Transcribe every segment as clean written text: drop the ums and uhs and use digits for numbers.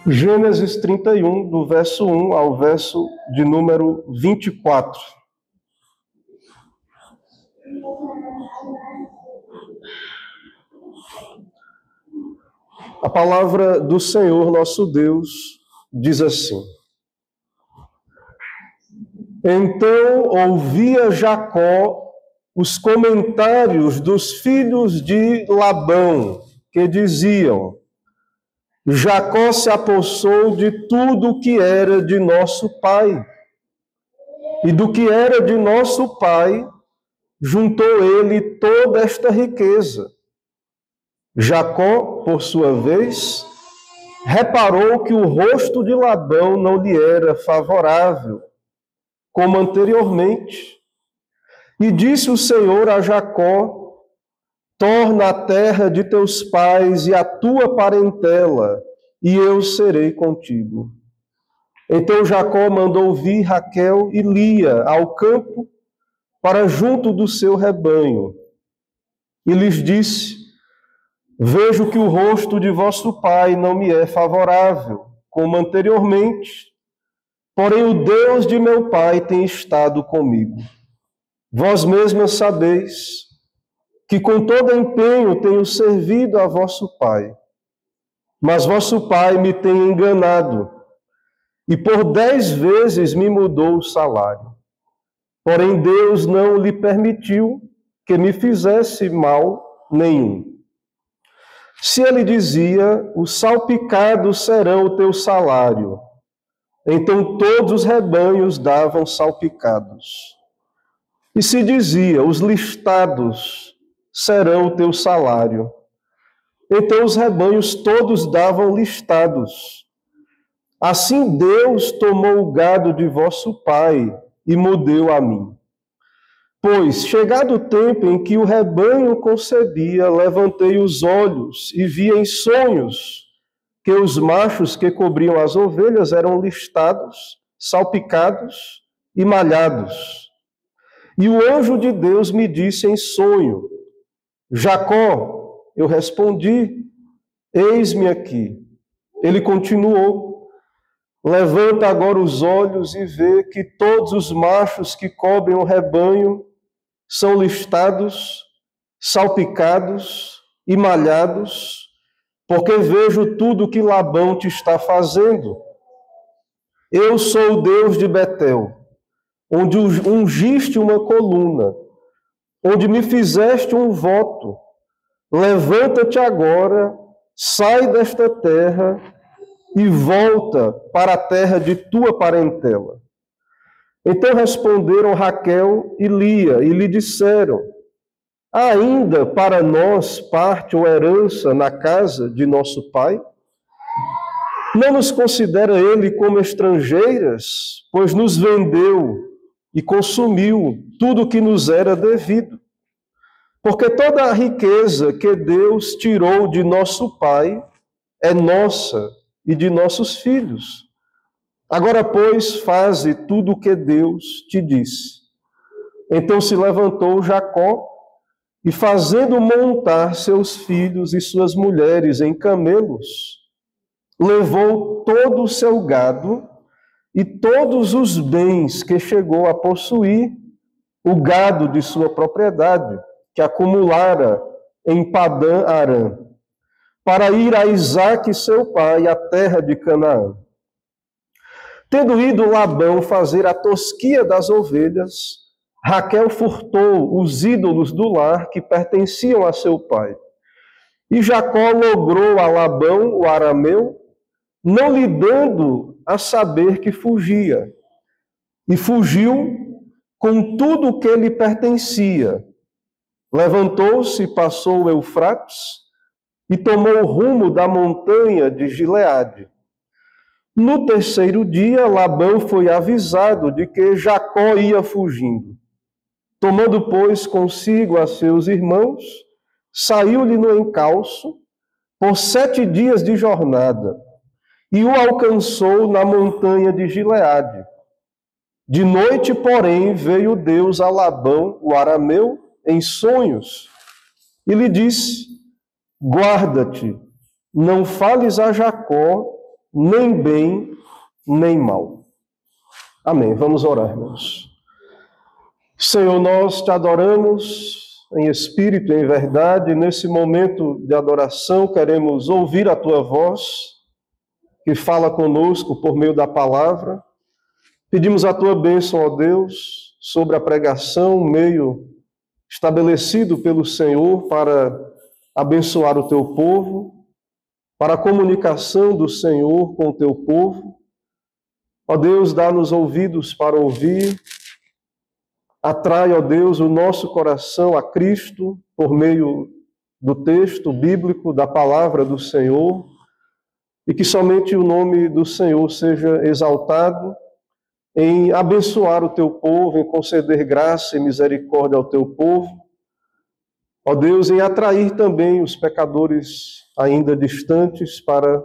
Gênesis 31, do verso 1 ao verso de número 24. A palavra do Senhor nosso Deus diz assim: Então ouvia Jacó os comentários dos filhos de Labão, que diziam: Jacó se apossou de tudo o que era de nosso pai, e do que era de nosso pai, juntou ele toda esta riqueza. Jacó, por sua vez, reparou que o rosto de Labão não lhe era favorável, como anteriormente. E disse o Senhor a Jacó: Torna a terra de teus pais e a tua parentela, e eu serei contigo. Então Jacó mandou vir Raquel e Lia ao campo para junto do seu rebanho. E lhes disse: Vejo que o rosto de vosso pai não me é favorável, como anteriormente, porém o Deus de meu pai tem estado comigo. Vós mesmas sabeis que com todo empenho tenho servido a vosso pai, mas vosso pai me tem enganado, e por 10 vezes me mudou o salário. Porém Deus não lhe permitiu que me fizesse mal nenhum. Se ele dizia: os salpicados serão o teu salário, então todos os rebanhos davam salpicados. E se dizia: os listados serão o teu salário, então os rebanhos todos davam listados. Assim Deus tomou o gado de vosso pai e mudeu a mim. Pois, chegado o tempo em que o rebanho concebia, levantei os olhos e vi em sonhos que os machos que cobriam as ovelhas eram listados, salpicados e malhados. E o anjo de Deus me disse em sonho: Jacó. Eu respondi: Eis-me aqui. Ele continuou: Levanta agora os olhos e vê que todos os machos que cobrem o rebanho são listados, salpicados e malhados, porque vejo tudo o que Labão te está fazendo. Eu sou o Deus de Betel, onde ungiste uma coluna, onde me fizeste um voto. Levanta-te agora, sai desta terra e volta para a terra de tua parentela. Então responderam Raquel e Lia e lhe disseram: Ainda para nós parte ou herança na casa de nosso pai? Não nos considera ele como estrangeiras, pois nos vendeu e consumiu tudo o que nos era devido. Porque toda a riqueza que Deus tirou de nosso pai é nossa e de nossos filhos. Agora, pois, faze tudo o que Deus te disse. Então se levantou Jacó e, fazendo montar seus filhos e suas mulheres em camelos, levou todo o seu gado e todos os bens que chegou a possuir, o gado de sua propriedade, que acumulara em Padã-Arã, para ir a Isaque, seu pai, à terra de Canaã. Tendo ido Labão fazer a tosquia das ovelhas, Raquel furtou os ídolos do lar que pertenciam a seu pai. E Jacó logrou a Labão, o arameu, não lhe dando a saber que fugia. E fugiu com tudo o que lhe pertencia. Levantou-se e passou o Eufrates e tomou o rumo da montanha de Gileade. No terceiro dia, Labão foi avisado de que Jacó ia fugindo. Tomando, pois, consigo a seus irmãos, saiu-lhe no encalço por 7 dias de jornada e o alcançou na montanha de Gileade. De noite, porém, veio Deus a Labão, o arameu, em sonhos, e lhe disse: Guarda-te, não fales a Jacó, nem bem, nem mal. Amém. Vamos orar, irmãos. Senhor, nós te adoramos em espírito e em verdade. Nesse momento de adoração, queremos ouvir a tua voz, que fala conosco por meio da palavra. Pedimos a tua bênção, ó Deus, sobre a pregação, meio estabelecido pelo Senhor para abençoar o teu povo, para a comunicação do Senhor com o teu povo. Ó Deus, dá-nos ouvidos para ouvir. Atrai, ó Deus, o nosso coração a Cristo por meio do texto bíblico, da palavra do Senhor, e que somente o nome do Senhor seja exaltado em abençoar o teu povo, em conceder graça e misericórdia ao teu povo. Ó Deus, em atrair também os pecadores ainda distantes para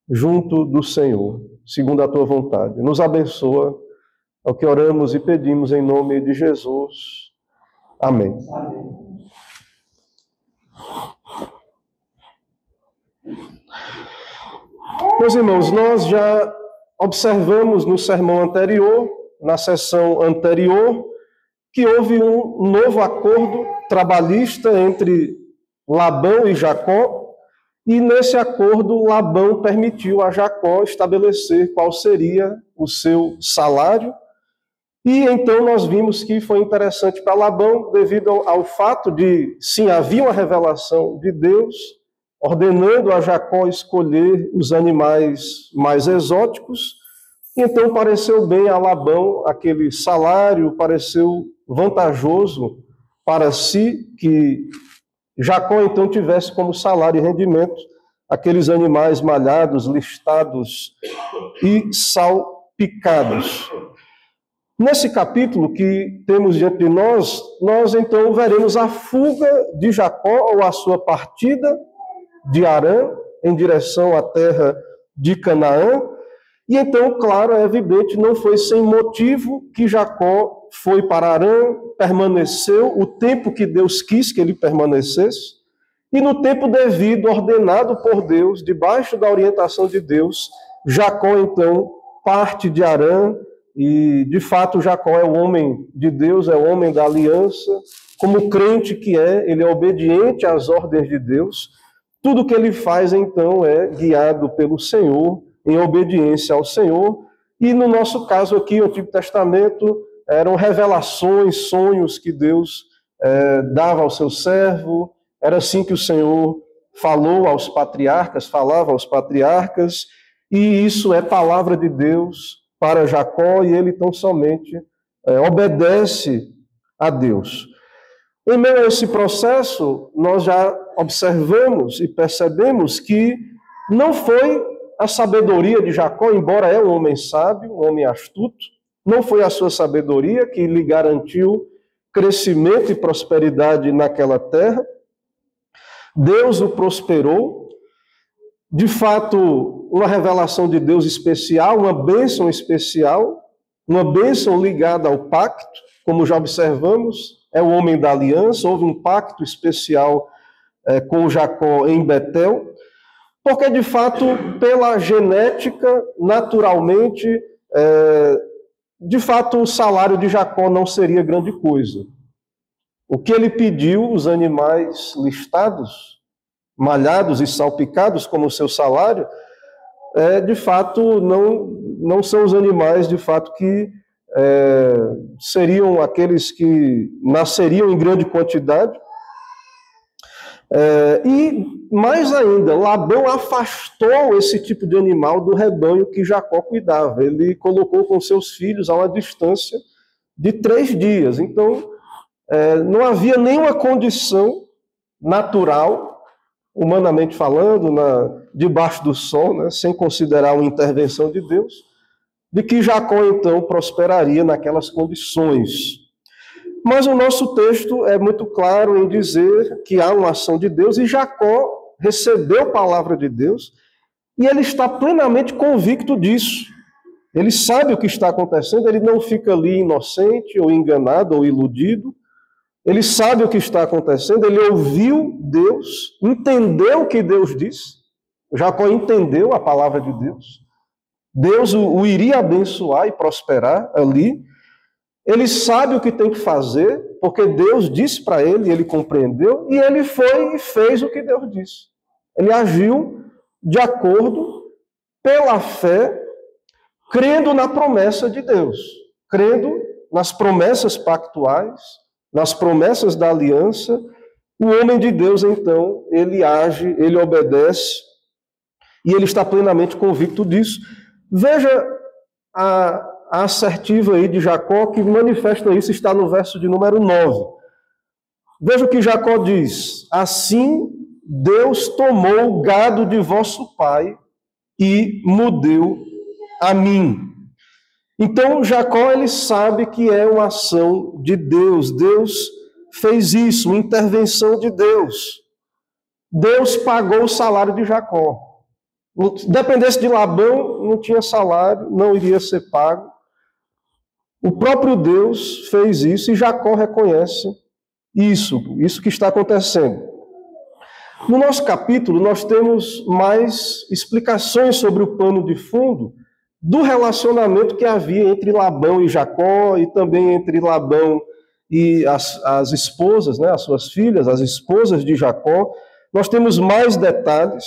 junto do Senhor, segundo a tua vontade. Nos abençoa, é o que oramos e pedimos em nome de Jesus. Amém. Amém. Meus irmãos, nós já observamos no sermão anterior, na sessão anterior, que houve um novo acordo trabalhista entre Labão e Jacó, e nesse acordo Labão permitiu a Jacó estabelecer qual seria o seu salário. E então nós vimos que foi interessante para Labão, devido ao fato de, sim, havia uma revelação de Deus, ordenando a Jacó escolher os animais mais exóticos. Então pareceu bem a Labão aquele salário, pareceu vantajoso para si que Jacó então tivesse como salário e rendimento aqueles animais malhados, listados e salpicados. Nesse capítulo que temos diante de nós, nós então veremos a fuga de Jacó ou a sua partida de Harã em direção à terra de Canaã. E então, claro, é evidente, não foi sem motivo que Jacó foi para Harã, permaneceu o tempo que Deus quis que ele permanecesse, e no tempo devido, ordenado por Deus, debaixo da orientação de Deus, Jacó então parte de Harã, e de fato Jacó é o homem de Deus, é o homem da aliança, como crente que é, ele é obediente às ordens de Deus. Tudo que ele faz então é guiado pelo Senhor, em obediência ao Senhor. E no nosso caso aqui, o Antigo Testamento, eram revelações, sonhos que Deus dava ao seu servo. Era assim que o Senhor falou aos patriarcas, falava aos patriarcas, e isso é palavra de Deus para Jacó, e ele tão somente obedece a Deus. Em meio a esse processo, nós já observamos e percebemos que não foi a sabedoria de Jacó, embora é um homem sábio, um homem astuto, não foi a sua sabedoria que lhe garantiu crescimento e prosperidade naquela terra. Deus o prosperou. De fato, uma revelação de Deus especial, uma bênção especial, uma bênção ligada ao pacto, como já observamos, é o homem da aliança, houve um pacto especial com Jacó em Betel, porque de fato, pela genética, naturalmente, de fato o salário de Jacó não seria grande coisa. O que ele pediu, os animais listados, malhados e salpicados como seu salário, de fato não são os animais de fato que seriam aqueles que nasceriam em grande quantidade. E mais ainda, Labão afastou esse tipo de animal do rebanho que Jacó cuidava. Ele colocou com seus filhos a uma distância de 3 dias. Então, não havia nenhuma condição natural, humanamente falando, debaixo do sol, né, sem considerar uma intervenção de Deus, de que Jacó então prosperaria naquelas condições. Mas o nosso texto é muito claro em dizer que há uma ação de Deus e Jacó recebeu a palavra de Deus e ele está plenamente convicto disso. Ele sabe o que está acontecendo, ele não fica ali inocente ou enganado ou iludido. Ele sabe o que está acontecendo, ele ouviu Deus, entendeu o que Deus disse Jacó entendeu a palavra de Deus. Deus o iria abençoar e prosperar ali. Ele sabe o que tem que fazer, porque Deus disse para ele, ele compreendeu, e ele foi e fez o que Deus disse. Ele agiu de acordo, pela fé, crendo na promessa de Deus, crendo nas promessas pactuais, nas promessas da aliança. O homem de Deus, então, ele age, ele obedece, e ele está plenamente convicto disso. Veja a assertiva aí de Jacó, que manifesta isso, está no verso de número 9. Veja o que Jacó diz: assim Deus tomou o gado de vosso pai e me deu a mim. Então Jacó, ele sabe que é uma ação de Deus. Deus fez isso, uma intervenção de Deus. Deus pagou o salário de Jacó. Dependesse de Labão, não tinha salário, não iria ser pago. O próprio Deus fez isso e Jacó reconhece isso que está acontecendo. No nosso capítulo, nós temos mais explicações sobre o pano de fundo do relacionamento que havia entre Labão e Jacó, e também entre Labão e as esposas, né, as suas filhas, as esposas de Jacó. Nós temos mais detalhes.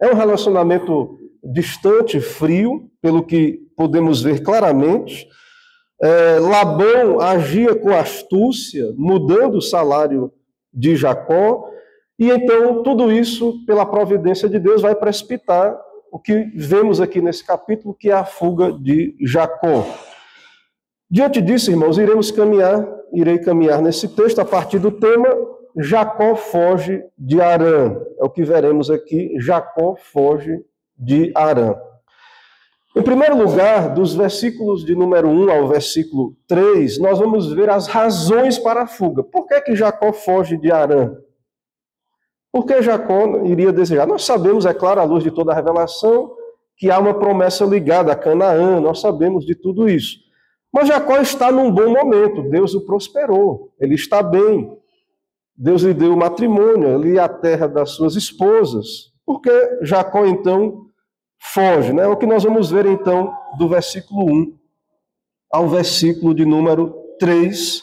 É um relacionamento distante, frio, pelo que podemos ver claramente. Labão agia com astúcia, mudando o salário de Jacó, e então tudo isso, pela providência de Deus, vai precipitar o que vemos aqui nesse capítulo, que é a fuga de Jacó. Diante disso, irmãos, irei caminhar nesse texto a partir do tema Jacó foge de Harã. É o que veremos aqui, Jacó foge de Harã. Em primeiro lugar, dos versículos de número 1 ao versículo 3, nós vamos ver as razões para a fuga. Por que Jacó foge de Harã? Por que Jacó iria desejar? Nós sabemos, é claro, à luz de toda a revelação, que há uma promessa ligada a Canaã, nós sabemos de tudo isso. Mas Jacó está num bom momento, Deus o prosperou, ele está bem. Deus lhe deu matrimônio, ali a terra das suas esposas. Por que Jacó, então, foge, né? É o que nós vamos ver, então, do versículo 1 ao versículo de número 3.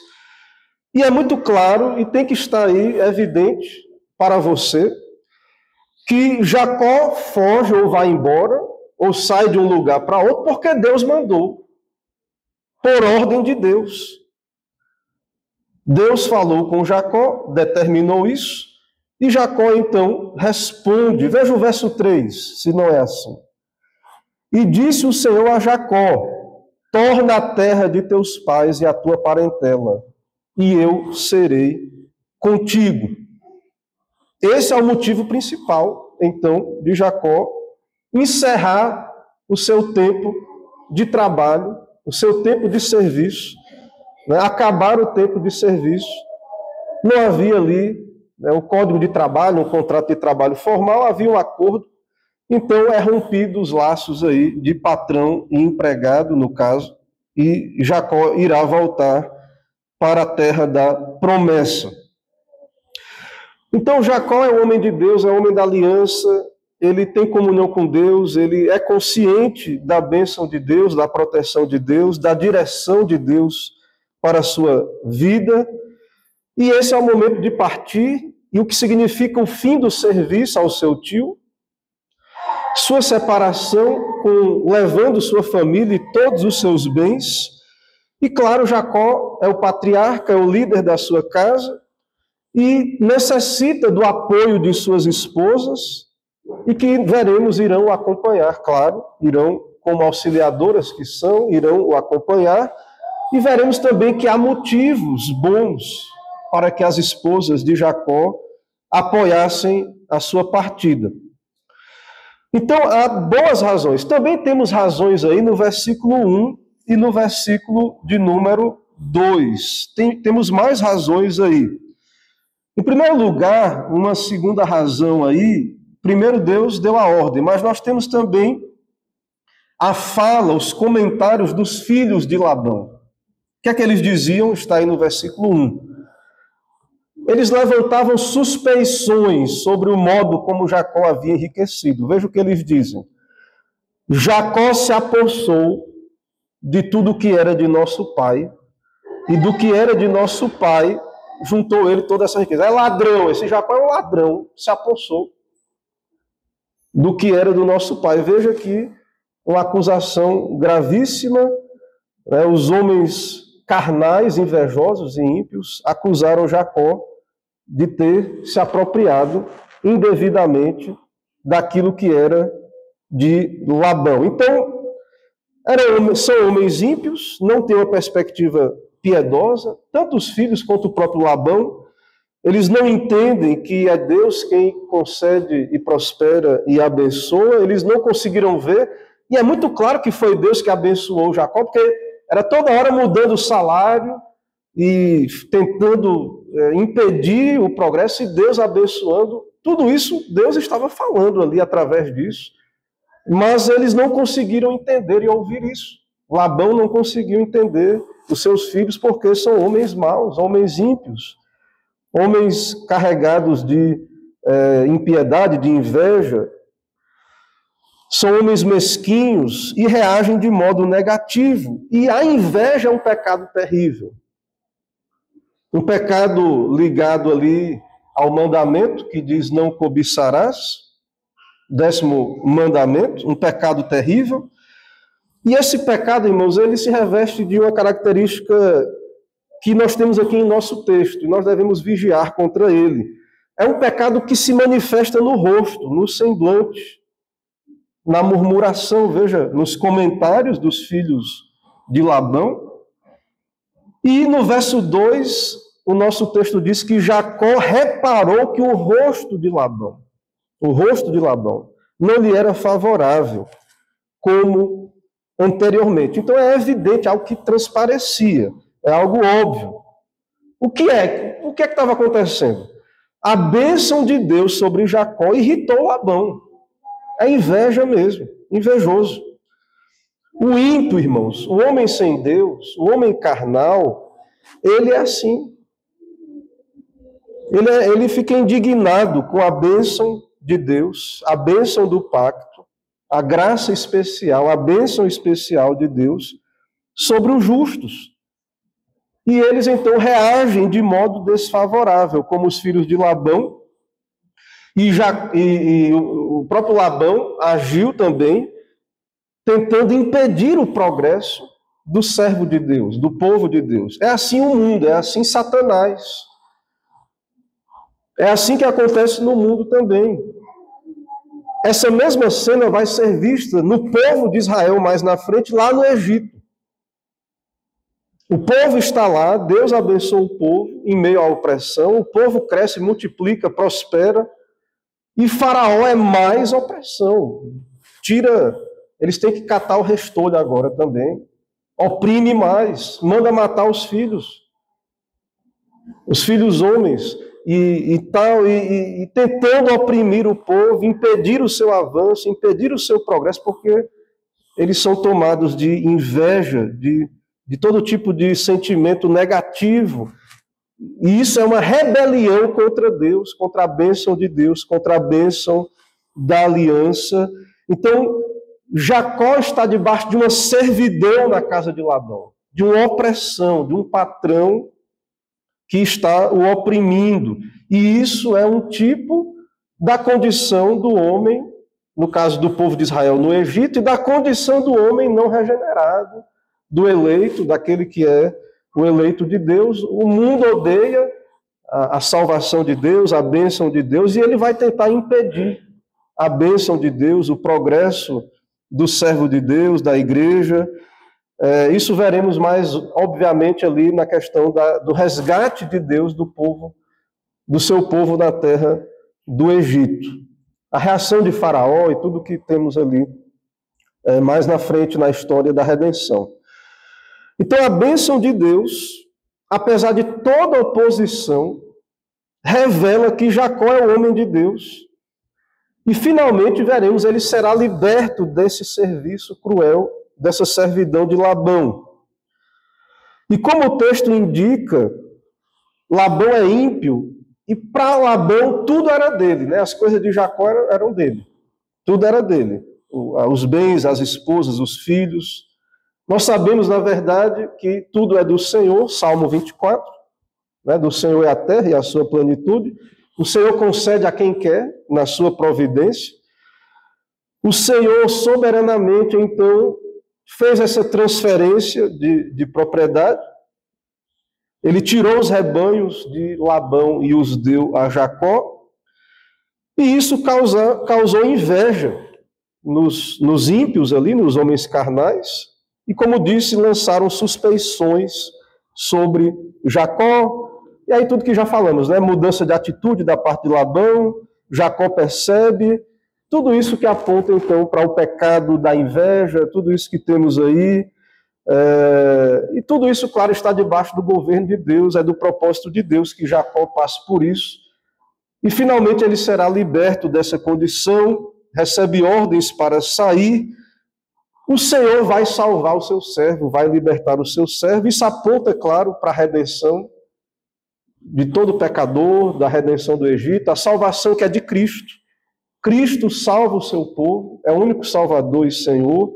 E é muito claro, e tem que estar aí evidente para você, que Jacó foge ou vai embora, ou sai de um lugar para outro, porque Deus mandou, por ordem de Deus. Deus falou com Jacó, determinou isso, e Jacó, então, responde. Veja o verso 3, se não é assim. E disse o Senhor a Jacó: torna a terra de teus pais e a tua parentela, e eu serei contigo. Esse é o motivo principal, então, de Jacó encerrar o seu tempo de trabalho, o seu tempo de serviço, né? Acabar o tempo de serviço. Não havia ali, né, um código de trabalho, um contrato de trabalho formal, havia um acordo. Então, é rompido os laços aí de patrão e empregado, no caso, e Jacó irá voltar para a terra da promessa. Então, Jacó é o homem de Deus, é o homem da aliança, ele tem comunhão com Deus, ele é consciente da bênção de Deus, da proteção de Deus, da direção de Deus para a sua vida, e esse é o momento de partir, e o que significa o fim do serviço ao seu tio, sua separação, levando sua família e todos os seus bens. E claro, Jacó é o patriarca, é o líder da sua casa, e necessita do apoio de suas esposas, e que veremos irão o acompanhar, claro, irão como auxiliadoras que são, irão o acompanhar, e veremos também que há motivos bons para que as esposas de Jacó apoiassem a sua partida. Então, há boas razões. Também temos razões aí no versículo 1 e no versículo de número 2. Temos mais razões aí. Em primeiro lugar, uma segunda razão aí, primeiro Deus deu a ordem, mas nós temos também a fala, os comentários dos filhos de Labão. O que é que eles diziam? Está aí no versículo 1. eles levantavam suspeições sobre o modo como Jacó havia enriquecido. Veja o que eles dizem. Jacó se apossou de tudo que era de nosso pai, e do que era de nosso pai, juntou ele toda essa riqueza. É ladrão, esse Jacó é um ladrão, se apossou do que era do nosso pai. Veja aqui uma acusação gravíssima, né? Os homens carnais, invejosos e ímpios acusaram Jacó de ter se apropriado indevidamente daquilo que era de Labão. Então, são homens ímpios, não têm uma perspectiva piedosa, tanto os filhos quanto o próprio Labão, eles não entendem que é Deus quem concede e prospera e abençoa, eles não conseguiram ver, e é muito claro que foi Deus que abençoou Jacó, porque era toda hora mudando o salário e tentando impedir o progresso, e Deus abençoando. Tudo isso Deus estava falando ali através disso, mas eles não conseguiram entender e ouvir isso. Labão não conseguiu entender os seus filhos porque são homens maus, homens ímpios, homens carregados de impiedade, de inveja. São homens mesquinhos e reagem de modo negativo. E a inveja é um pecado terrível. Um pecado ligado ali ao mandamento que diz não cobiçarás, 10º mandamento, um pecado terrível. E esse pecado, irmãos, ele se reveste de uma característica que nós temos aqui em nosso texto, e nós devemos vigiar contra ele. É um pecado que se manifesta no rosto, no semblante, na murmuração, veja, nos comentários dos filhos de Labão. E no verso 2, o nosso texto diz que Jacó reparou que o rosto de Labão não lhe era favorável, como anteriormente. Então é evidente, algo que transparecia, é algo óbvio. O que estava acontecendo? A bênção de Deus sobre Jacó irritou Labão. É inveja mesmo, invejoso. O ímpio, irmãos, o homem sem Deus, o homem carnal, ele é assim. Ele fica indignado com a bênção de Deus, a bênção do pacto, a graça especial, a bênção especial de Deus sobre os justos. E eles então reagem de modo desfavorável, como os filhos de Labão, e o próprio Labão agiu também, tentando impedir o progresso do servo de Deus, do povo de Deus. É assim o mundo, é assim Satanás. É assim que acontece no mundo também. Essa mesma cena vai ser vista no povo de Israel mais na frente, lá no Egito. O povo está lá, Deus abençoa o povo em meio à opressão, o povo cresce, multiplica, prospera, e Faraó é mais opressão. Eles têm que catar o restolho agora também. Oprime mais, manda matar os filhos homens, e tentando oprimir o povo, impedir o seu avanço, impedir o seu progresso, porque eles são tomados de inveja, de todo tipo de sentimento negativo. E isso é uma rebelião contra Deus, contra a bênção de Deus, contra a bênção da aliança. Então, Jacó está debaixo de uma servidão na casa de Labão, de uma opressão, de um patrão que está o oprimindo. E isso é um tipo da condição do homem, no caso do povo de Israel no Egito, e da condição do homem não regenerado, do eleito, daquele que é o eleito de Deus. O mundo odeia a salvação de Deus, a bênção de Deus, e ele vai tentar impedir a bênção de Deus, o progresso do servo de Deus, da igreja. Isso veremos mais, obviamente, ali na questão do resgate de Deus do seu povo na terra do Egito. A reação de Faraó e tudo que temos ali mais na frente na história da redenção. Então, a bênção de Deus, apesar de toda oposição, revela que Jacó é o homem de Deus. E, finalmente, veremos, ele será liberto desse serviço cruel, dessa servidão de Labão. E como o texto indica, Labão é ímpio E para Labão tudo era dele, né? As coisas de Jacó eram dele. Tudo era dele. Os bens, as esposas, os filhos. Nós sabemos, na verdade, que tudo é do Senhor, Salmo 24, né? Do Senhor é a terra e a sua plenitude. O Senhor concede a quem quer, na sua providência. O Senhor, soberanamente, então, fez essa transferência de propriedade. Ele tirou os rebanhos de Labão e os deu a Jacó. E isso causou inveja nos ímpios ali, nos homens carnais. E, como disse, lançaram suspeições sobre Jacó. E aí tudo que já falamos, né? Mudança de atitude da parte de Labão, Jacó percebe, tudo isso que aponta, então, para o pecado da inveja, tudo isso que temos aí. E tudo isso, claro, está debaixo do governo de Deus, é do propósito de Deus que Jacó passe por isso. E, finalmente, ele será liberto dessa condição, recebe ordens para sair. O Senhor vai salvar o seu servo, vai libertar o seu servo. Isso aponta, claro, para a redenção de todo pecador, da redenção do Egito, a salvação que é de Cristo. Cristo salva o seu povo, é o único Salvador e Senhor,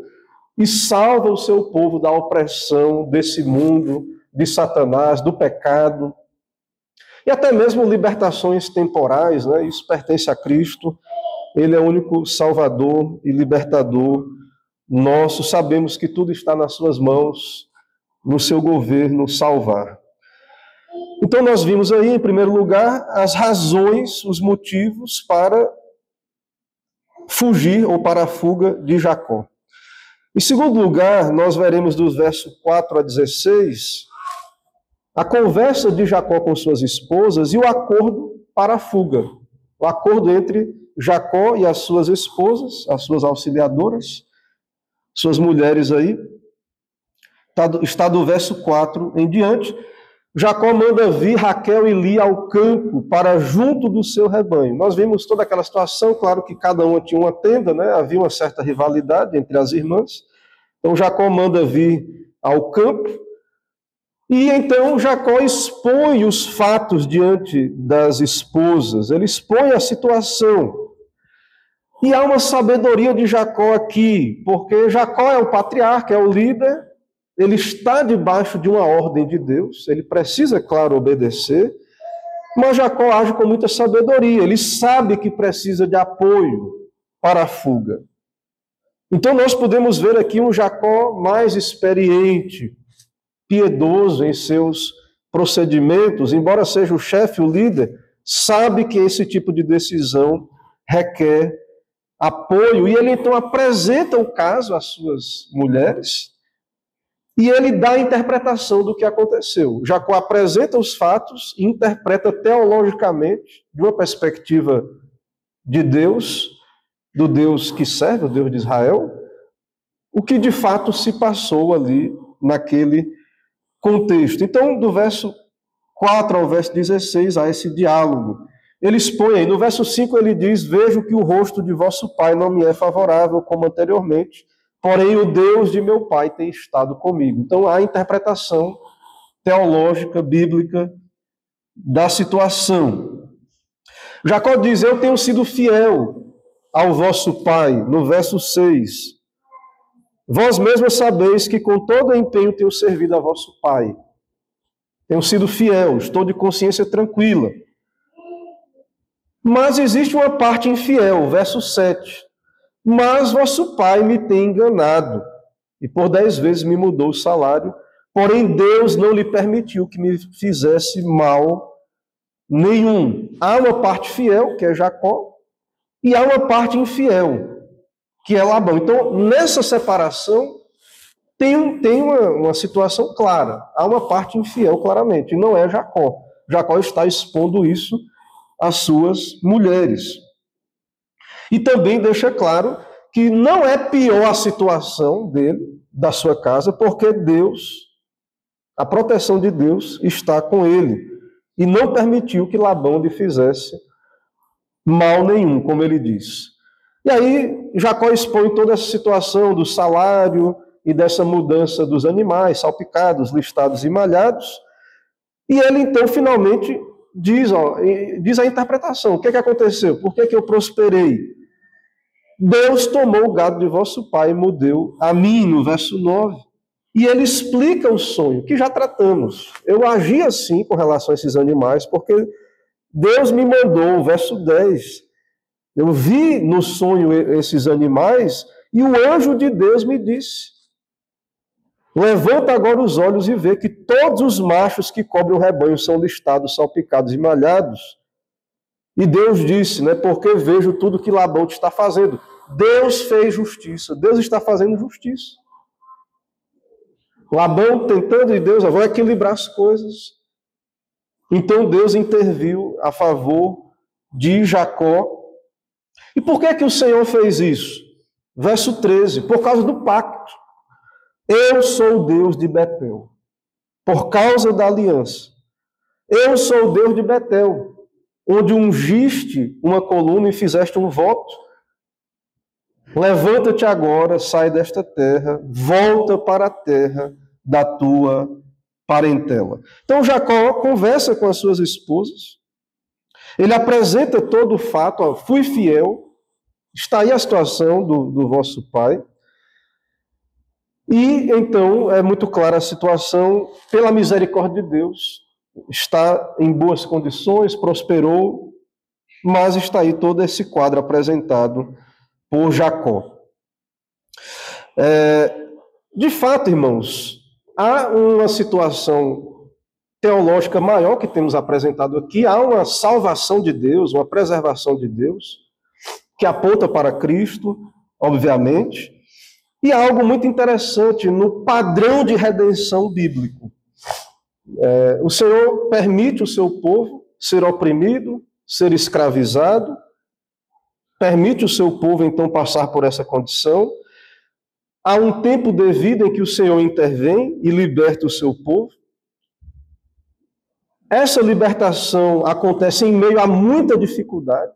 e salva o seu povo da opressão desse mundo, de Satanás, do pecado, e até mesmo libertações temporais, né? Isso pertence a Cristo, ele é o único Salvador e libertador nosso. Sabemos que tudo está nas suas mãos, no seu governo, salvar. Então nós vimos aí, em primeiro lugar, as razões, os motivos para fugir ou para a fuga de Jacó. Em segundo lugar, nós veremos dos versos 4 a 16, a conversa de Jacó com suas esposas e o acordo para a fuga. O acordo entre Jacó e as suas esposas, as suas auxiliadoras, suas mulheres aí, está do verso 4 em diante. Jacó manda vir Raquel e Lia ao campo para junto do seu rebanho. Nós vimos toda aquela situação, claro que cada uma tinha uma tenda, né? Havia uma certa rivalidade entre as irmãs. Então Jacó manda vir ao campo e então Jacó expõe os fatos diante das esposas, ele expõe a situação. E há uma sabedoria de Jacó aqui, porque Jacó é o patriarca, é o líder, ele está debaixo de uma ordem de Deus, ele precisa, claro, obedecer, mas Jacó age com muita sabedoria, ele sabe que precisa de apoio para a fuga. Então nós podemos ver aqui um Jacó mais experiente, piedoso em seus procedimentos, embora seja o chefe, o líder, sabe que esse tipo de decisão requer apoio, e ele então apresenta o caso às suas mulheres, e ele dá a interpretação do que aconteceu. Jacó apresenta os fatos e interpreta teologicamente, de uma perspectiva de Deus, do Deus que serve, o Deus de Israel, o que de fato se passou ali naquele contexto. Então, do verso 4 ao verso 16, há esse diálogo. Ele expõe aí, no verso 5 ele diz: vejo que o rosto de vosso pai não me é favorável como anteriormente, porém o Deus de meu pai tem estado comigo. Então há a interpretação teológica, bíblica da situação. Jacó diz: eu tenho sido fiel ao vosso pai, no verso 6. Vós mesmos sabeis que com todo empenho tenho servido a vosso pai. Tenho sido fiel, estou de consciência tranquila. Mas existe uma parte infiel, verso 7. Mas vosso pai me tem enganado, e por 10 vezes me mudou o salário, porém Deus não lhe permitiu que me fizesse mal nenhum. Há uma parte fiel, que é Jacó, e há uma parte infiel, que é Labão. Então, nessa separação, tem uma situação clara. Há uma parte infiel, claramente, e não é Jacó. Jacó está expondo isso às suas mulheres. E também deixa claro que não é pior a situação dele, da sua casa, porque Deus, a proteção de Deus está com ele. E não permitiu que Labão lhe fizesse mal nenhum, como ele diz. E aí Jacó expõe toda essa situação do salário e dessa mudança dos animais, salpicados, listados e malhados. E ele então finalmente diz a interpretação. O que aconteceu? Por que eu prosperei? Deus tomou o gado de vosso pai e me deu a mim, no verso 9. E ele explica o sonho, que já tratamos. Eu agi assim com relação a esses animais, porque Deus me mandou, o verso 10. Eu vi no sonho esses animais, e o anjo de Deus me disse: levanta agora os olhos e vê que todos os machos que cobrem o rebanho são listados, salpicados e malhados. E Deus disse, porque vejo tudo que Labão te está fazendo. Deus fez justiça, Deus está fazendo justiça. Labão tentando, e Deus, vou equilibrar as coisas. Então Deus interviu a favor de Jacó. E por que o Senhor fez isso? Verso 13, por causa do pacto. Eu sou o Deus de Betel, por causa da aliança. Eu sou o Deus de Betel, onde ungiste uma coluna e fizeste um voto. Levanta-te agora, sai desta terra, volta para a terra da tua parentela. Então Jacó conversa com as suas esposas, ele apresenta todo o fato, fui fiel, está aí a situação do vosso pai. E então é muito clara a situação, pela misericórdia de Deus, está em boas condições, prosperou, mas está aí todo esse quadro apresentado por Jacó. De fato, irmãos, há uma situação teológica maior que temos apresentado aqui, há uma salvação de Deus, uma preservação de Deus, que aponta para Cristo, obviamente, e há algo muito interessante no padrão de redenção bíblico. O Senhor permite o seu povo ser oprimido, ser escravizado, permite o seu povo, então, passar por essa condição. Há um tempo devido em que o Senhor intervém e liberta o seu povo. Essa libertação acontece em meio a muita dificuldade,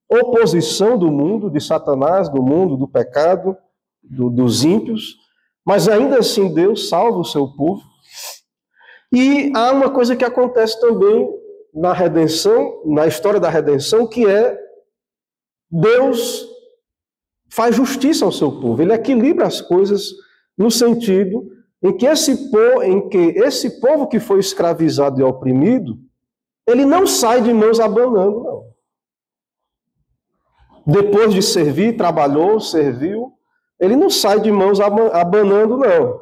oposição do mundo, de Satanás, do mundo, do pecado, dos ímpios, mas ainda assim Deus salva o seu povo. E há uma coisa que acontece também na redenção, na história da redenção, que é Deus faz justiça ao seu povo, ele equilibra as coisas no sentido em que esse povo que foi escravizado e oprimido, ele não sai de mãos abanando, não. Depois de servir, trabalhou, serviu, ele não sai de mãos abanando, não.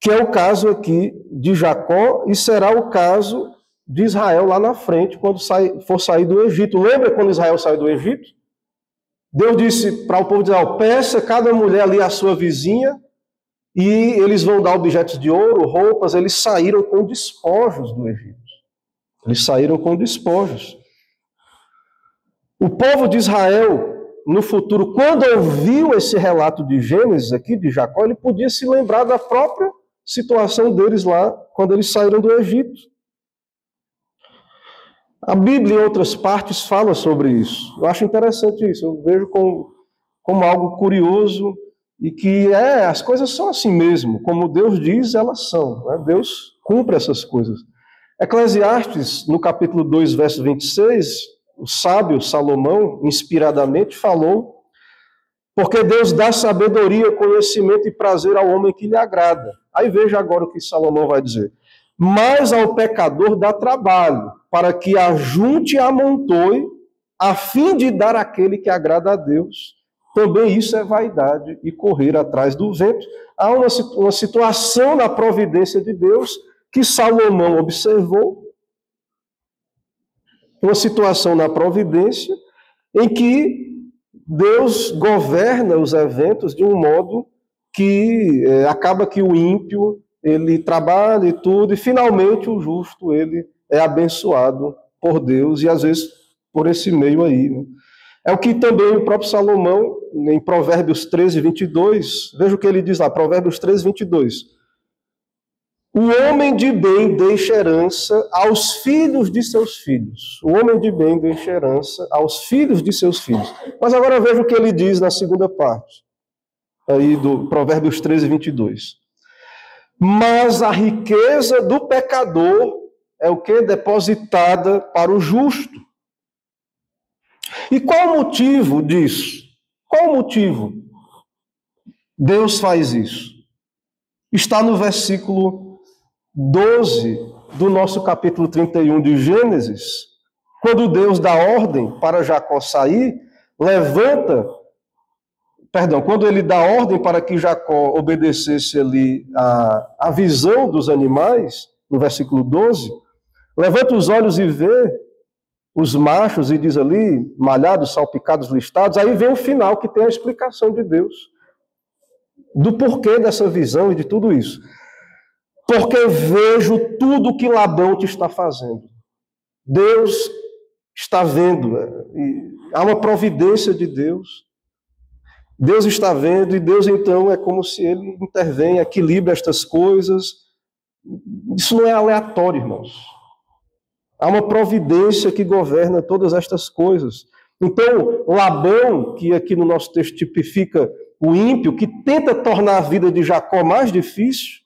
Que é o caso aqui de Jacó e será o caso de Israel lá na frente, quando for sair do Egito. Lembra quando Israel saiu do Egito? Deus disse para o povo de Israel: peça cada mulher ali a sua vizinha, e eles vão dar objetos de ouro, roupas. Eles saíram com despojos do Egito. Eles saíram com despojos. O povo de Israel, no futuro, quando ouviu esse relato de Gênesis aqui, de Jacó, ele podia se lembrar da própria situação deles lá, quando eles saíram do Egito. A Bíblia, em outras partes, fala sobre isso. Eu acho interessante isso. Eu vejo como algo curioso e que as coisas são assim mesmo. Como Deus diz, elas são. Deus cumpre essas coisas. Eclesiastes, no capítulo 2, verso 26, o sábio Salomão, inspiradamente, falou: porque Deus dá sabedoria, conhecimento e prazer ao homem que lhe agrada. Aí veja agora o que Salomão vai dizer. Mas ao pecador dá trabalho, para que ajunte e amontoe, a fim de dar àquele que agrada a Deus. Também isso é vaidade e correr atrás do vento. Há uma situação na providência de Deus que Salomão observou, uma situação na providência em que Deus governa os eventos de um modo que acaba que o ímpio, ele trabalha e tudo, e finalmente o justo, ele é abençoado por Deus, e às vezes por esse meio aí. É o que também o próprio Salomão, em Provérbios 13, 22, veja o que ele diz lá, Provérbios 13, 22. O homem de bem deixa herança aos filhos de seus filhos. O homem de bem deixa herança aos filhos de seus filhos. Mas agora veja o que ele diz na segunda parte, aí do Provérbios 13, 22. Mas a riqueza do pecador é o quê? Depositada para o justo. E qual o motivo disso? Qual o motivo? Deus faz isso. Está no versículo 12 do nosso capítulo 31 de Gênesis, quando Deus dá ordem para Jacó sair, quando ele dá ordem para que Jacó obedecesse ali a visão dos animais, no versículo 12, levanta os olhos e vê os machos, e diz ali, malhados, salpicados, listados, aí vem o final, que tem a explicação de Deus, do porquê dessa visão e de tudo isso. Porque vejo tudo que Labão te está fazendo. Deus está vendo, há uma providência de Deus. Deus está vendo, e Deus então é como se ele intervém, equilibra estas coisas. Isso não é aleatório, irmãos. Há uma providência que governa todas estas coisas. Então, Labão, que aqui no nosso texto tipifica o ímpio, que tenta tornar a vida de Jacó mais difícil,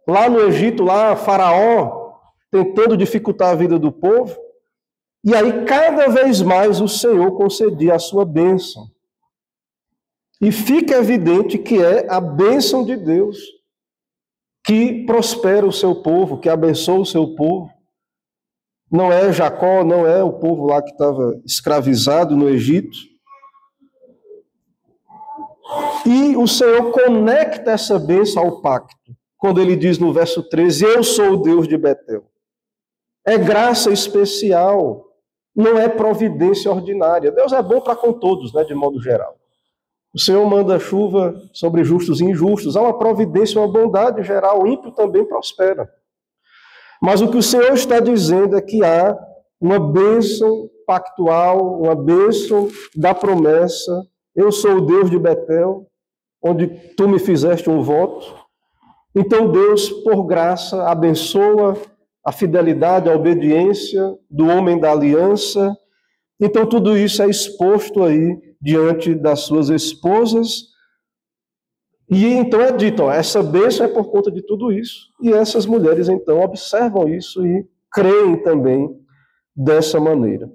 lá no Egito, lá Faraó, tentando dificultar a vida do povo, e aí cada vez mais o Senhor concedia a sua bênção. E fica evidente que é a bênção de Deus que prospera o seu povo, que abençoa o seu povo. Não é Jacó, não é o povo lá que estava escravizado no Egito. E o Senhor conecta essa bênção ao pacto, quando ele diz no verso 13, eu sou o Deus de Betel. É graça especial, não é providência ordinária. Deus é bom para com todos, né, de modo geral. O Senhor manda chuva sobre justos e injustos. Há uma providência, uma bondade geral. O ímpio também prospera. Mas o que o Senhor está dizendo é que há uma bênção pactual, uma bênção da promessa. Eu sou o Deus de Betel, onde tu me fizeste um voto. Então Deus, por graça, abençoa a fidelidade, a obediência do homem da aliança. Então tudo isso é exposto aí diante das suas esposas. E então é dito, essa bênção é por conta de tudo isso. E essas mulheres então observam isso e creem também dessa maneira.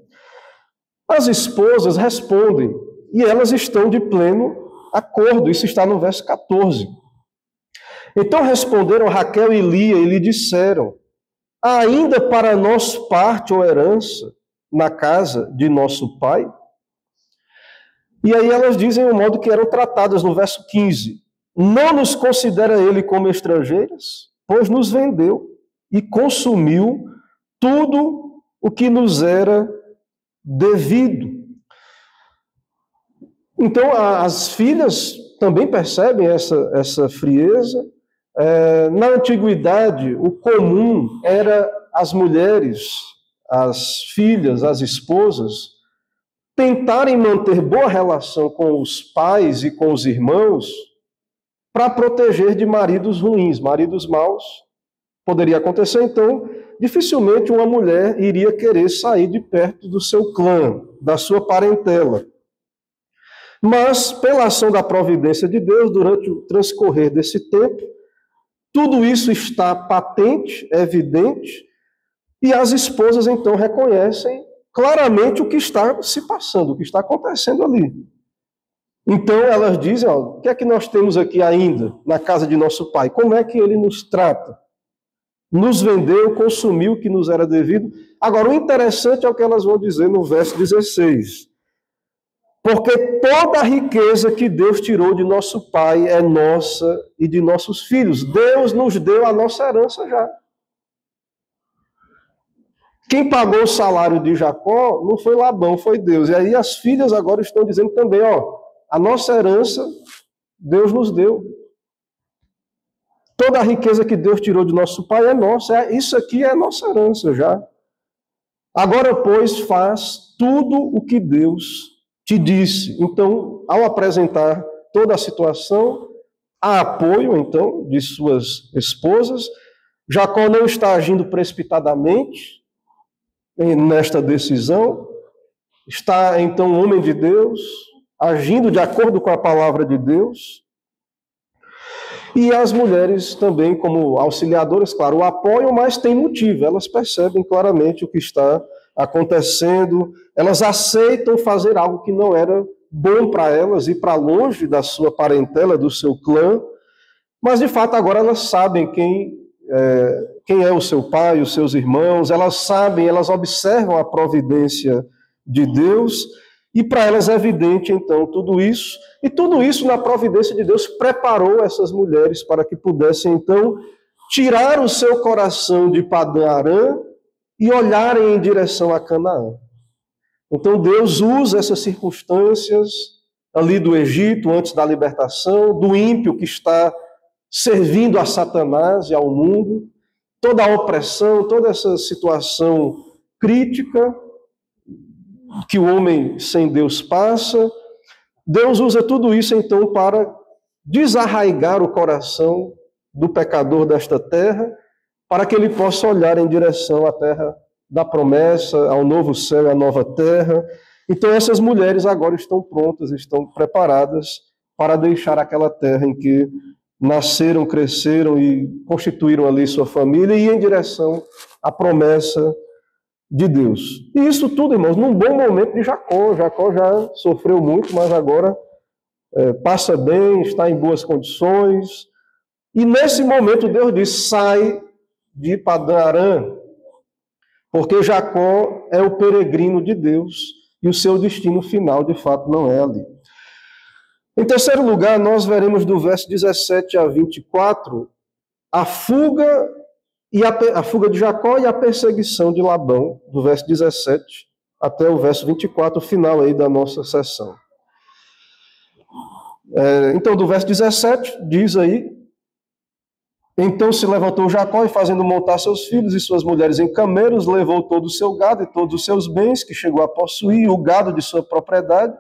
As esposas respondem, e elas estão de pleno acordo. Isso está no verso 14. Então responderam Raquel e Lia e lhe disseram, ainda para nós parte ou herança na casa de nosso pai? E aí elas dizem o modo que eram tratadas no verso 15. Não nos considera ele como estrangeiras, pois nos vendeu e consumiu tudo o que nos era devido. Então as filhas também percebem essa frieza. Na antiguidade, o comum era as mulheres, as filhas, as esposas, tentarem manter boa relação com os pais e com os irmãos para proteger de maridos ruins, maridos maus. Poderia acontecer, então, dificilmente uma mulher iria querer sair de perto do seu clã, da sua parentela. Mas, pela ação da providência de Deus, durante o transcorrer desse tempo, tudo isso está patente, evidente, e as esposas, então, reconhecem claramente o que está se passando, o que está acontecendo ali. Então, elas dizem, o que é que nós temos aqui ainda na casa de nosso pai? Como é que ele nos trata? Nos vendeu, consumiu o que nos era devido. Agora, o interessante é o que elas vão dizer no verso 16. Porque toda a riqueza que Deus tirou de nosso pai é nossa e de nossos filhos. Deus nos deu a nossa herança já. Quem pagou o salário de Jacó não foi Labão, foi Deus. E aí as filhas agora estão dizendo também, a nossa herança Deus nos deu. Toda a riqueza que Deus tirou de nosso pai é nossa. Isso aqui é nossa herança já. Agora, pois, faz tudo o que Deus te disse. Então, ao apresentar toda a situação, há apoio, então, de suas esposas. Jacó não está agindo precipitadamente nesta decisão. Está, então, um homem de Deus, agindo de acordo com a palavra de Deus. E as mulheres também, como auxiliadoras, claro, o apoiam, mas tem motivo, elas percebem claramente o que está acontecendo, elas aceitam fazer algo que não era bom para elas, ir para longe da sua parentela, do seu clã, mas de fato agora elas sabem quem é o seu pai, os seus irmãos, elas sabem, elas observam a providência de Deus, e para elas é evidente então tudo isso, e tudo isso na providência de Deus preparou essas mulheres para que pudessem então tirar o seu coração de Padã-Arã e olharem em direção a Canaã. Então Deus usa essas circunstâncias ali do Egito, antes da libertação, do ímpio que está servindo a Satanás e ao mundo, toda a opressão, toda essa situação crítica que o homem sem Deus passa. Deus usa tudo isso então para desarraigar o coração do pecador desta terra, para que ele possa olhar em direção à terra da promessa, ao novo céu e à nova terra. Então essas mulheres agora estão prontas, estão preparadas para deixar aquela terra em que nasceram, cresceram e constituíram ali sua família e ir em direção à promessa de Deus. E isso tudo, irmãos, num bom momento de Jacó. Jacó já sofreu muito, mas agora passa bem, está em boas condições. E nesse momento Deus diz: sai de Padã-Arã, porque Jacó é o peregrino de Deus e o seu destino final, de fato, não é ali. Em terceiro lugar, nós veremos do verso 17 a 24 a fuga de Jacó e a perseguição de Labão, do verso 17 até o verso 24, o final aí da nossa sessão. Então, do verso 17, diz aí: então se levantou Jacó e, fazendo montar seus filhos e suas mulheres em camelos, levou todo o seu gado e todos os seus bens, que chegou a possuir, o gado de sua propriedade,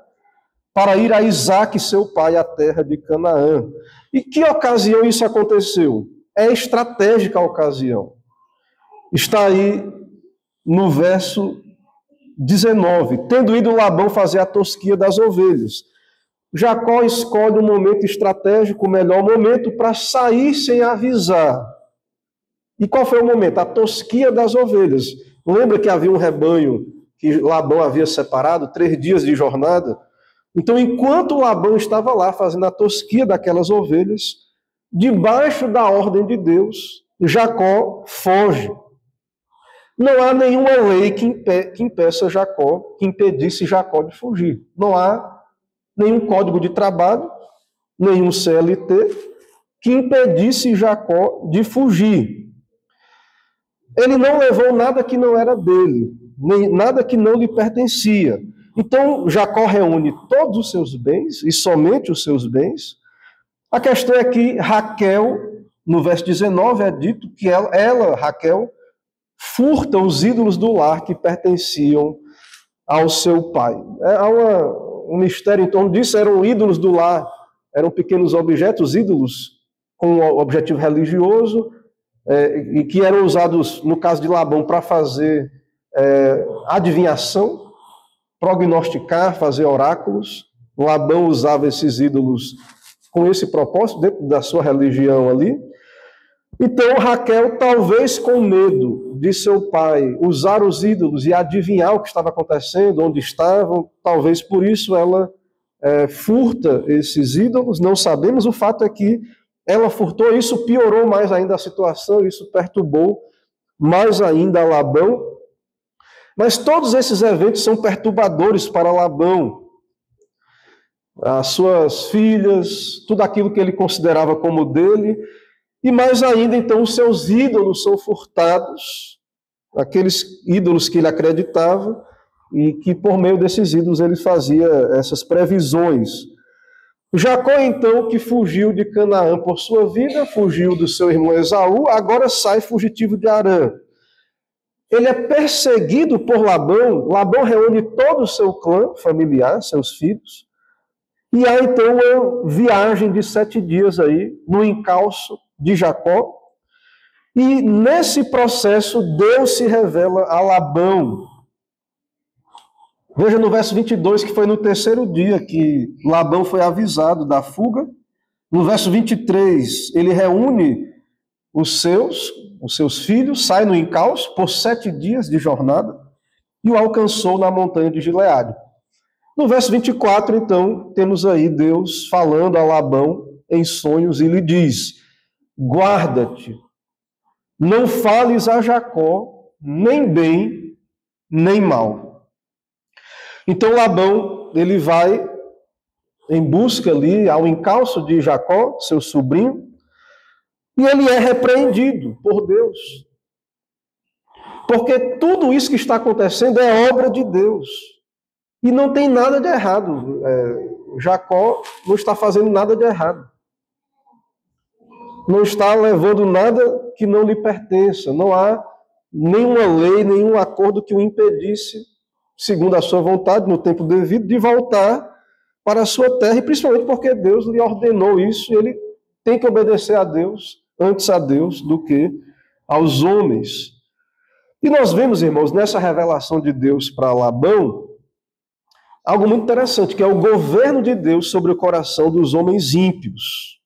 para ir a Isaque, seu pai, à terra de Canaã. E que ocasião isso aconteceu? É estratégica a ocasião. Está aí no verso 19. Tendo ido Labão fazer a tosquia das ovelhas, Jacó escolhe um momento estratégico, o melhor momento, para sair sem avisar. E qual foi o momento? A tosquia das ovelhas. Lembra que havia um rebanho que Labão havia separado, 3 dias de jornada? Então, enquanto Labão estava lá fazendo a tosquia daquelas ovelhas, debaixo da ordem de Deus, Jacó foge. Não há nenhuma lei que impeça Jacó, que impedisse Jacó de fugir. Não há nenhum código de trabalho, nenhum CLT, que impedisse Jacó de fugir. Ele não levou nada que não era dele, nada que não lhe pertencia. Então, Jacó reúne todos os seus bens, e somente os seus bens. A questão é que Raquel, no verso 19, é dito que ela, Raquel, furta os ídolos do lar que pertenciam ao seu pai. Há um mistério em torno disso. Eram ídolos do lar, eram pequenos objetos, ídolos com objetivo religioso, e que eram usados, no caso de Labão, para fazer adivinhação, prognosticar, fazer oráculos. Labão usava esses ídolos com esse propósito, dentro da sua religião ali. Então, Raquel, talvez com medo de seu pai usar os ídolos e adivinhar o que estava acontecendo, onde estavam, talvez por isso ela furta esses ídolos, não sabemos. O fato é que ela furtou, isso piorou mais ainda a situação, isso perturbou mais ainda Labão. Mas todos esses eventos são perturbadores para Labão. As suas filhas, tudo aquilo que ele considerava como dele, e mais ainda, então, os seus ídolos são furtados, aqueles ídolos que ele acreditava, e que por meio desses ídolos ele fazia essas previsões. Jacó, então, que fugiu de Canaã por sua vida, fugiu do seu irmão Esaú, agora sai fugitivo de Harã. Ele é perseguido por Labão. Labão reúne todo o seu clã familiar, seus filhos, e há então uma viagem de 7 dias aí, no encalço de Jacó, e nesse processo Deus se revela a Labão. Veja no verso 22 que foi no 3º dia que Labão foi avisado da fuga, No verso 23, ele reúne os seus filhos, sai no encalço por 7 dias de jornada e o alcançou na montanha de Gileade. No verso 24, então, temos aí Deus falando a Labão em sonhos e lhe diz: guarda-te, não fales a Jacó nem bem, nem mal. Então Labão, ele vai em busca ali ao encalço de Jacó, seu sobrinho, e ele é repreendido por Deus. Porque tudo isso que está acontecendo é obra de Deus. E não tem nada de errado. Jacó não está fazendo nada de errado. Não está levando nada que não lhe pertença. Não há nenhuma lei, nenhum acordo que o impedisse, segundo a sua vontade, no tempo devido, de voltar para a sua terra, e principalmente porque Deus lhe ordenou isso, e ele tem que obedecer a Deus, antes a Deus do que aos homens. E nós vemos, irmãos, nessa revelação de Deus para Labão, algo muito interessante, que é o governo de Deus sobre o coração dos homens ímpios.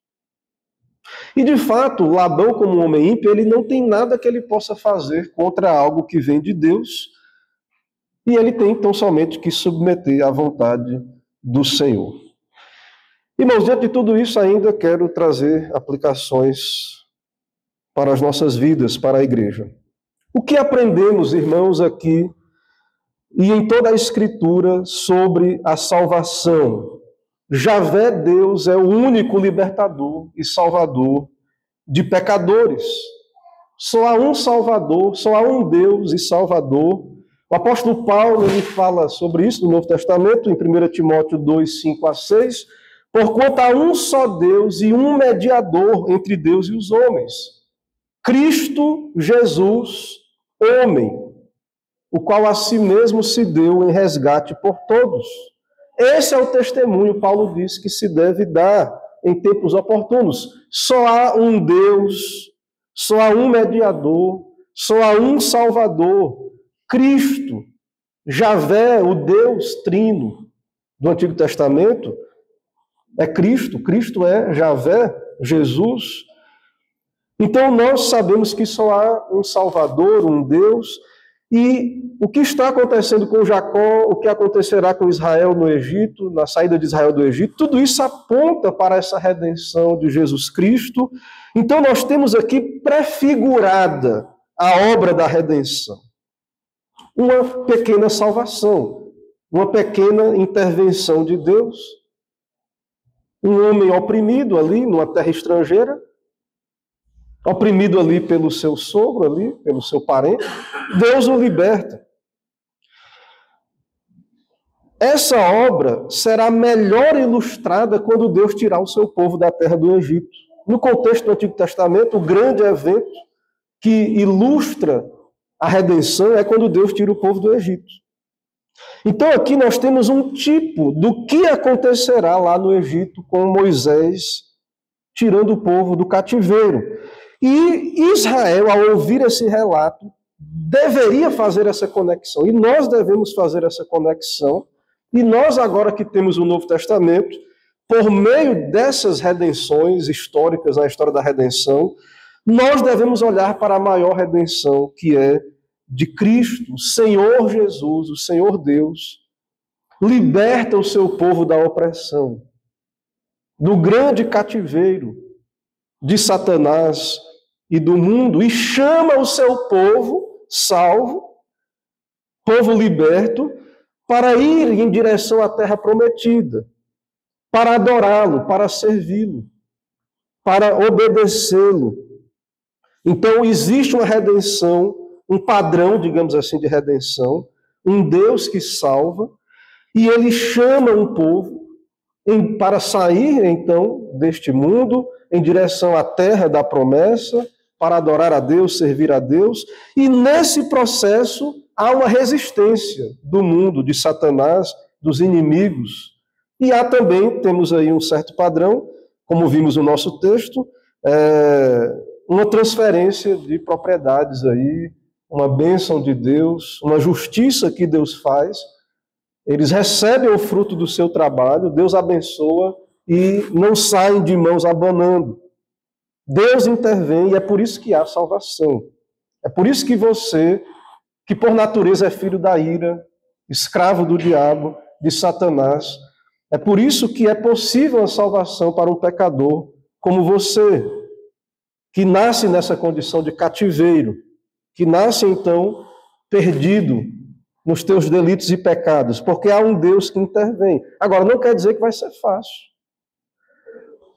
E, de fato, Labão, como um homem ímpio, ele não tem nada que ele possa fazer contra algo que vem de Deus, e ele tem, então, somente que submeter à vontade do Senhor. Irmãos, diante de tudo isso, ainda quero trazer aplicações para as nossas vidas, para a igreja. O que aprendemos, irmãos, aqui e em toda a Escritura sobre a salvação? Javé, Deus, é o único libertador e salvador de pecadores. Só há um Salvador, só há um Deus e Salvador. O apóstolo Paulo, ele fala sobre isso no Novo Testamento, em 1 Timóteo 2, 5 a 6, porquanto há um só Deus e um mediador entre Deus e os homens, Cristo Jesus, homem, o qual a si mesmo se deu em resgate por todos. Esse é o testemunho, Paulo diz, que se deve dar em tempos oportunos. Só há um Deus, só há um mediador, só há um Salvador, Cristo. Javé, o Deus trino do Antigo Testamento, é Cristo. Cristo é Javé, Jesus. Então nós sabemos que só há um Salvador, um Deus. E o que está acontecendo com Jacó, o que acontecerá com Israel no Egito, na saída de Israel do Egito, tudo isso aponta para essa redenção de Jesus Cristo. Então nós temos aqui prefigurada a obra da redenção. Uma pequena salvação, uma pequena intervenção de Deus. Um homem oprimido ali, numa terra estrangeira, oprimido ali pelo seu sogro, ali, pelo seu parente, Deus o liberta. Essa obra será melhor ilustrada quando Deus tirar o seu povo da terra do Egito. No contexto do Antigo Testamento, o grande evento que ilustra a redenção é quando Deus tira o povo do Egito. Então aqui nós temos um tipo do que acontecerá lá no Egito com Moisés tirando o povo do cativeiro. E Israel, ao ouvir esse relato, deveria fazer essa conexão. E nós devemos fazer essa conexão. E nós, agora que temos o Novo Testamento, por meio dessas redenções históricas, na história da redenção, nós devemos olhar para a maior redenção, que é de Cristo. O Senhor Jesus, o Senhor Deus, liberta o seu povo da opressão, do grande cativeiro de Satanás e do mundo, e chama o seu povo salvo, povo liberto, para ir em direção à terra prometida, para adorá-lo, para servi-lo, para obedecê-lo. Então existe uma redenção, um padrão, digamos assim, de redenção, um Deus que salva, e ele chama um povo para sair, então, deste mundo, em direção à terra da promessa, para adorar a Deus, servir a Deus, e nesse processo há uma resistência do mundo, de Satanás, dos inimigos. E há também, temos aí um certo padrão, como vimos no nosso texto, uma transferência de propriedades aí, uma bênção de Deus, uma justiça que Deus faz. Eles recebem o fruto do seu trabalho, Deus abençoa e não saem de mãos abanando. Deus intervém e é por isso que há salvação. É por isso que você, que por natureza é filho da ira, escravo do diabo, de Satanás, é por isso que é possível a salvação para um pecador como você, que nasce nessa condição de cativeiro, que nasce então perdido nos teus delitos e pecados, porque há um Deus que intervém. Agora, não quer dizer que vai ser fácil.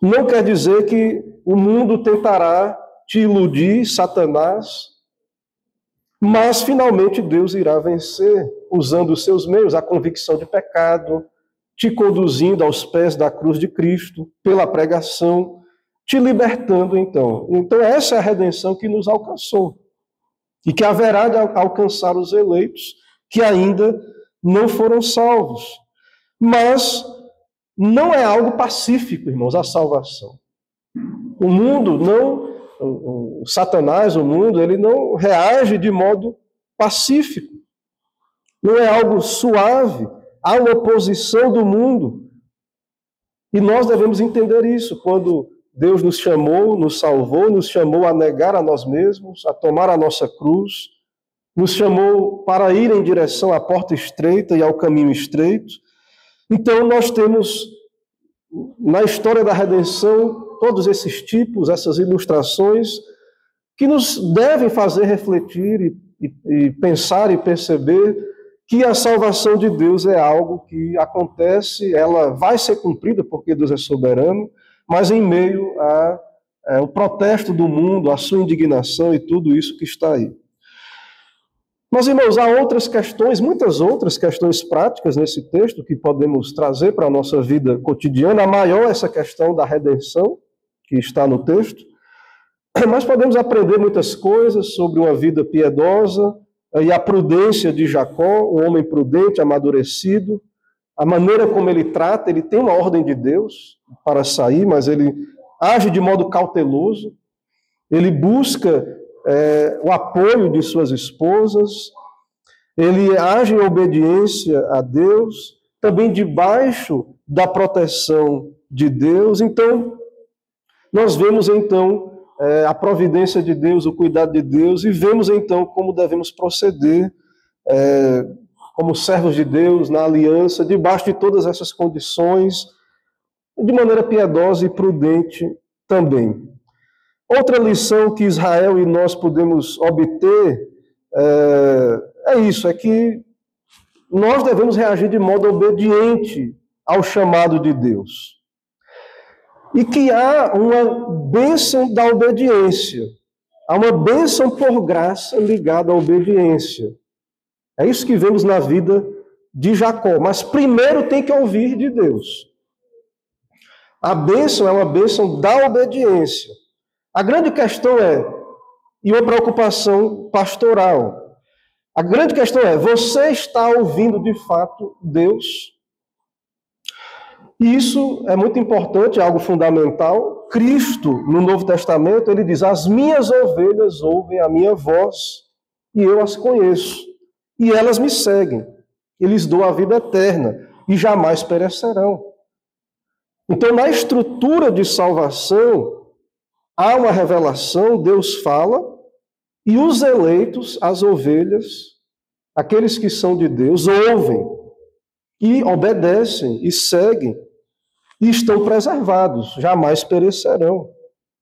Não quer dizer que o mundo tentará te iludir, Satanás, mas finalmente Deus irá vencer, usando os seus meios, a convicção de pecado, te conduzindo aos pés da cruz de Cristo, pela pregação, te libertando então. Então essa é a redenção que nos alcançou e que haverá de alcançar os eleitos que ainda não foram salvos. Mas não é algo pacífico, irmãos, a salvação. O mundo não, o Satanás, o mundo, ele não reage de modo pacífico. Não é algo suave. Há uma oposição do mundo. E nós devemos entender isso quando Deus nos chamou, nos salvou, nos chamou a negar a nós mesmos, a tomar a nossa cruz, nos chamou para ir em direção à porta estreita e ao caminho estreito. Então, nós temos, na história da redenção, todos esses tipos, essas ilustrações, que nos devem fazer refletir e pensar e perceber que a salvação de Deus é algo que acontece, ela vai ser cumprida porque Deus é soberano, mas em meio ao protesto do mundo, a sua indignação e tudo isso que está aí. Mas, irmãos, há outras questões, muitas outras questões práticas nesse texto que podemos trazer para a nossa vida cotidiana. A maior é essa questão da redenção, que está no texto. Mas podemos aprender muitas coisas sobre uma vida piedosa e a prudência de Jacó, um homem prudente, amadurecido, a maneira como ele trata, ele tem uma ordem de Deus para sair, mas ele age de modo cauteloso, ele busca o apoio de suas esposas, ele age em obediência a Deus, também debaixo da proteção de Deus. Então, nós vemos então a providência de Deus, o cuidado de Deus, e vemos então como devemos proceder como servos de Deus, na aliança, debaixo de todas essas condições, de maneira piedosa e prudente também. Outra lição que Israel e nós podemos obter é isso, é que nós devemos reagir de modo obediente ao chamado de Deus. E que há uma bênção da obediência, há uma bênção por graça ligada à obediência. É isso que vemos na vida de Jacó, mas primeiro tem que ouvir de Deus. A bênção é uma bênção da obediência. A grande questão e uma preocupação pastoral, a grande questão você está ouvindo de fato Deus? E isso é muito importante, é algo fundamental. Cristo, no Novo Testamento, ele diz, as minhas ovelhas ouvem a minha voz e eu as conheço. E elas me seguem, e lhes dou a vida eterna, e jamais perecerão. Então, na estrutura de salvação, há uma revelação, Deus fala, e os eleitos, as ovelhas, aqueles que são de Deus, ouvem, e obedecem, e seguem, e estão preservados, jamais perecerão.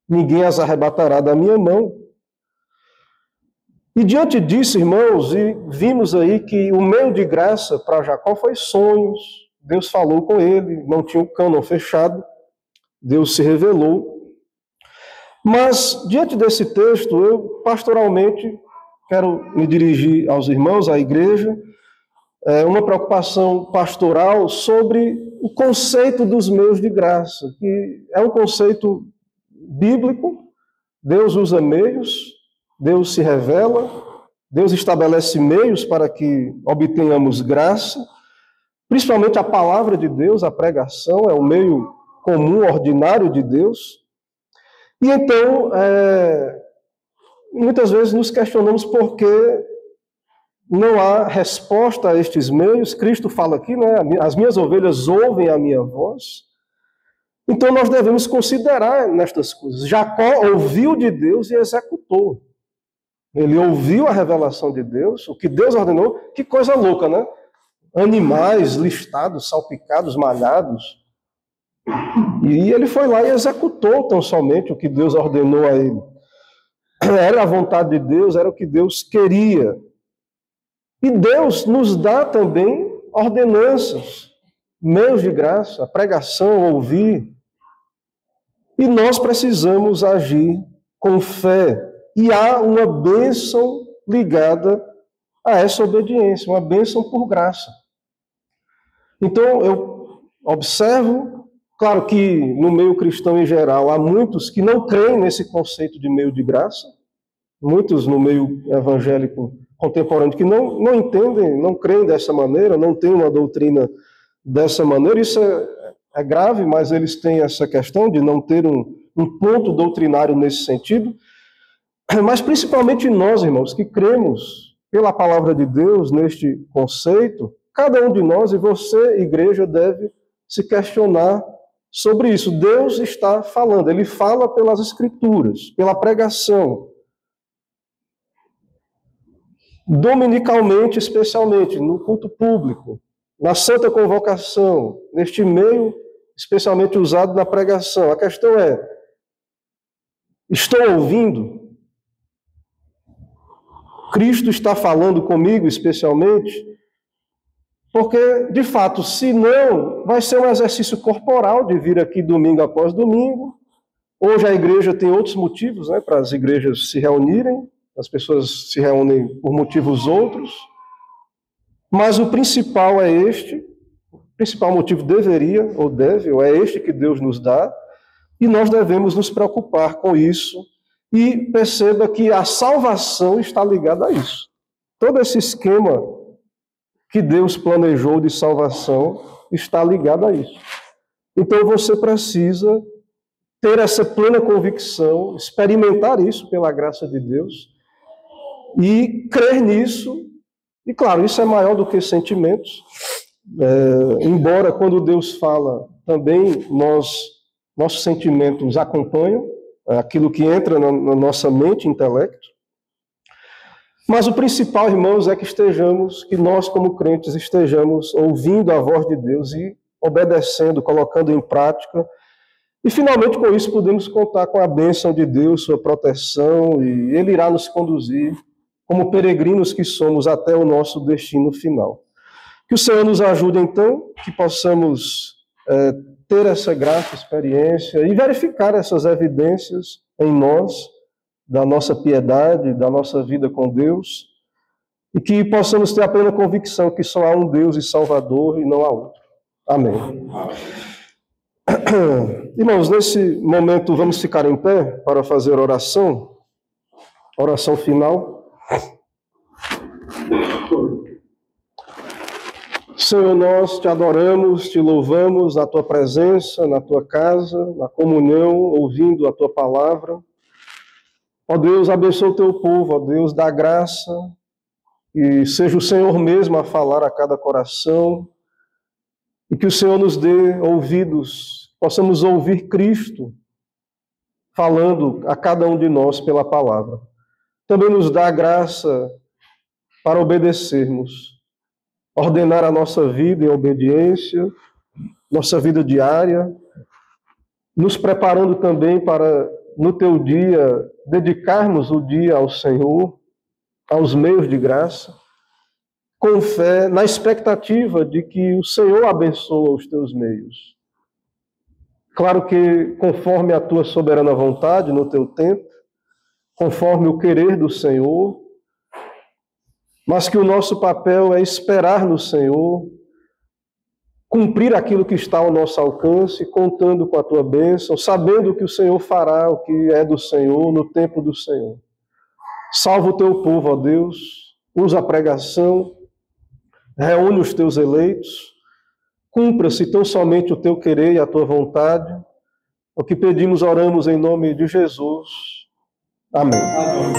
Ninguém as arrebatará da minha mão. E diante disso, irmãos, e vimos aí que o meio de graça para Jacó foi sonhos. Deus falou com ele, não tinha o cânon fechado, Deus se revelou. Mas, diante desse texto, eu pastoralmente quero me dirigir aos irmãos, à igreja, uma preocupação pastoral sobre o conceito dos meios de graça, que é um conceito bíblico. Deus usa meios, Deus se revela, Deus estabelece meios para que obtenhamos graça, principalmente a palavra de Deus, a pregação, é o meio comum, ordinário de Deus. E então, muitas vezes nos questionamos por que não há resposta a estes meios. Cristo fala aqui, né? As minhas ovelhas ouvem a minha voz. Então nós devemos considerar nestas coisas. Jacó ouviu de Deus e executou. Ele ouviu a revelação de Deus, o que Deus ordenou. Que coisa louca, né? Animais listados, salpicados, malhados. E ele foi lá e executou tão somente o que Deus ordenou a ele. Era a vontade de Deus, era o que Deus queria. E Deus nos dá também ordenanças, meios de graça, a pregação, ouvir. E nós precisamos agir com fé. E há uma bênção ligada a essa obediência, uma bênção por graça. Então, eu observo, claro que no meio cristão em geral, há muitos que não creem nesse conceito de meio de graça, muitos no meio evangélico contemporâneo que não entendem, não creem dessa maneira, não têm uma doutrina dessa maneira. Isso é grave, mas eles têm essa questão de não ter um ponto doutrinário nesse sentido. Mas principalmente nós, irmãos, que cremos pela palavra de Deus neste conceito, cada um de nós, e você, igreja, deve se questionar sobre isso. Deus está falando, Ele fala pelas Escrituras, pela pregação. Dominicalmente, especialmente, no culto público, na santa convocação, neste meio especialmente usado na pregação. A questão é, estou ouvindo? Cristo está falando comigo especialmente? Porque, de fato, se não, vai ser um exercício corporal de vir aqui domingo após domingo. Hoje a igreja tem outros motivos, né, para as igrejas se reunirem. As pessoas se reúnem por motivos outros. Mas o principal é este. O principal motivo deveria, ou deve, ou é este que Deus nos dá. E nós devemos nos preocupar com isso. E perceba que a salvação está ligada a isso. Todo esse esquema que Deus planejou de salvação está ligado a isso. Então você precisa ter essa plena convicção, experimentar isso pela graça de Deus e crer nisso. E claro, isso é maior do que sentimentos. Embora quando Deus fala, também nossos sentimentos acompanham aquilo que entra na nossa mente, intelecto. Mas o principal, irmãos, é que nós como crentes estejamos ouvindo a voz de Deus e obedecendo, colocando em prática. E finalmente com isso podemos contar com a bênção de Deus, sua proteção, e Ele irá nos conduzir como peregrinos que somos até o nosso destino final. Que o Senhor nos ajude então, que possamos ter essa grata experiência e verificar essas evidências em nós, da nossa piedade, da nossa vida com Deus, e que possamos ter a plena convicção que só há um Deus e Salvador e não há outro. Amém. Irmãos, nesse momento vamos ficar em pé para fazer oração final. Senhor, nós te adoramos, te louvamos na tua presença, na tua casa, na comunhão, ouvindo a tua palavra. Ó Deus, abençoa o teu povo, ó Deus, dá graça, e seja o Senhor mesmo a falar a cada coração, e que o Senhor nos dê ouvidos, possamos ouvir Cristo falando a cada um de nós pela palavra. Também nos dá graça para obedecermos, ordenar a nossa vida em obediência, nossa vida diária, nos preparando também para, no teu dia, dedicarmos o dia ao Senhor, aos meios de graça, com fé, na expectativa de que o Senhor abençoa os teus meios. Claro que conforme a tua soberana vontade, no teu tempo, conforme o querer do Senhor, mas que o nosso papel é esperar no Senhor, cumprir aquilo que está ao nosso alcance, contando com a tua bênção, sabendo que o Senhor fará o que é do Senhor no tempo do Senhor. Salva o teu povo, ó Deus, usa a pregação, reúne os teus eleitos, cumpra-se tão somente o teu querer e a tua vontade. O que pedimos, oramos em nome de Jesus. Amém. Amém.